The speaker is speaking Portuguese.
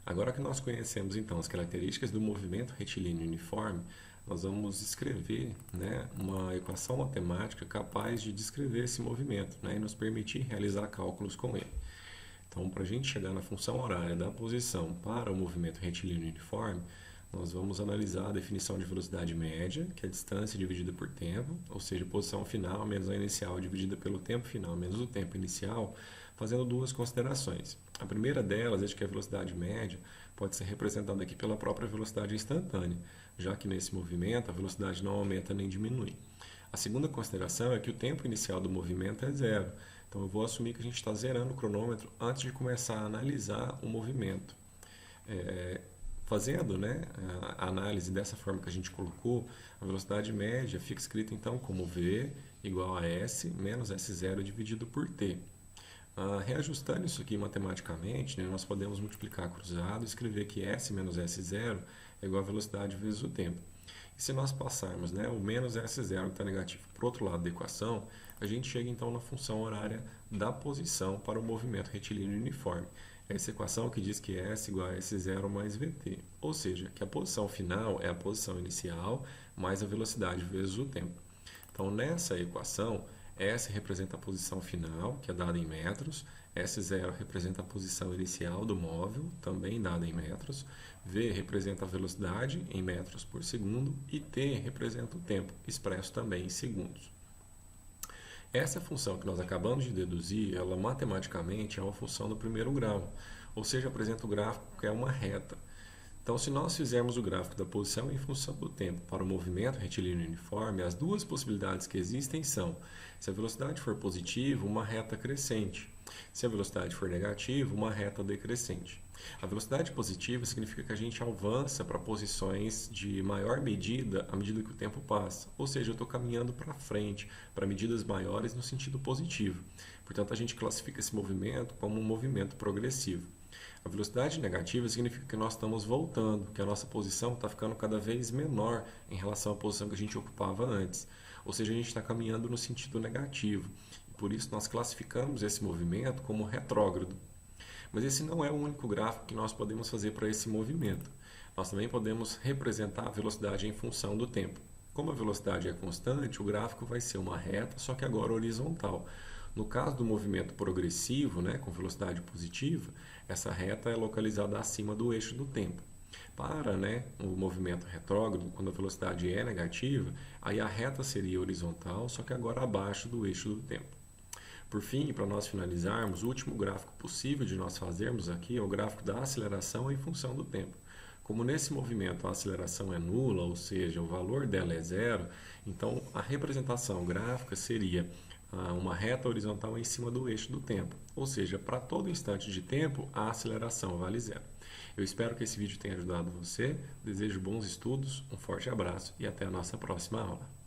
Agora que nós conhecemos então as características do movimento retilíneo uniforme, nós vamos escrever, né, uma equação matemática capaz de descrever esse movimento, né, e nos permitir realizar cálculos com ele. Então, para a gente chegar na função horária da posição para o movimento retilíneo uniforme, nós vamos analisar a definição de velocidade média, que é a distância dividida por tempo, ou seja, posição final menos a inicial dividida pelo tempo final menos o tempo inicial, fazendo duas considerações. A primeira delas é de que a velocidade média pode ser representada aqui pela própria velocidade instantânea, já que nesse movimento a velocidade não aumenta nem diminui. A segunda consideração é que o tempo inicial do movimento é zero. Então eu vou assumir que a gente está zerando o cronômetro antes de começar a analisar o movimento. Fazendo, né, a análise dessa forma que a gente colocou, a velocidade média fica escrita então como V igual a S menos S0 dividido por T. Reajustando isso aqui matematicamente, né, nós podemos multiplicar cruzado e escrever que S menos S0 é igual a velocidade vezes o tempo. E se nós passarmos, né, o menos S0 que está negativo para o outro lado da equação, a gente chega então na função horária da posição para o movimento retilíneo uniforme. Essa equação que diz que S igual a S0 mais VT, ou seja, que a posição final é a posição inicial mais a velocidade vezes o tempo. Então, nessa equação, S representa a posição final, que é dada em metros, S0 representa a posição inicial do móvel, também dada em metros, V representa a velocidade em metros por segundo e T representa o tempo, expresso também em segundos. Essa função que nós acabamos de deduzir, ela matematicamente é uma função do primeiro grau, ou seja, apresenta o gráfico que é uma reta. Então, se nós fizermos o gráfico da posição em função do tempo para o movimento retilíneo uniforme, as duas possibilidades que existem são, se a velocidade for positiva, uma reta crescente. Se a velocidade for negativa, uma reta decrescente. A velocidade positiva significa que a gente avança para posições de maior medida à medida que o tempo passa. Ou seja, eu estou caminhando para frente, para medidas maiores no sentido positivo. Portanto, a gente classifica esse movimento como um movimento progressivo. A velocidade negativa significa que nós estamos voltando, que a nossa posição está ficando cada vez menor em relação à posição que a gente ocupava antes. Ou seja, a gente está caminhando no sentido negativo. E por isso nós classificamos esse movimento como retrógrado. Mas esse não é o único gráfico que nós podemos fazer para esse movimento. Nós também podemos representar a velocidade em função do tempo. Como a velocidade é constante, o gráfico vai ser uma reta, só que agora horizontal. No caso do movimento progressivo, né, com velocidade positiva, essa reta é localizada acima do eixo do tempo. Para, né, o movimento retrógrado, quando a velocidade é negativa, aí a reta seria horizontal, só que agora abaixo do eixo do tempo. Por fim, para nós finalizarmos, o último gráfico possível de nós fazermos aqui é o gráfico da aceleração em função do tempo. Como nesse movimento a aceleração é nula, ou seja, o valor dela é zero, então a representação gráfica seria uma reta horizontal em cima do eixo do tempo. Ou seja, para todo instante de tempo, a aceleração vale zero. Eu espero que esse vídeo tenha ajudado você. Desejo bons estudos, um forte abraço e até a nossa próxima aula.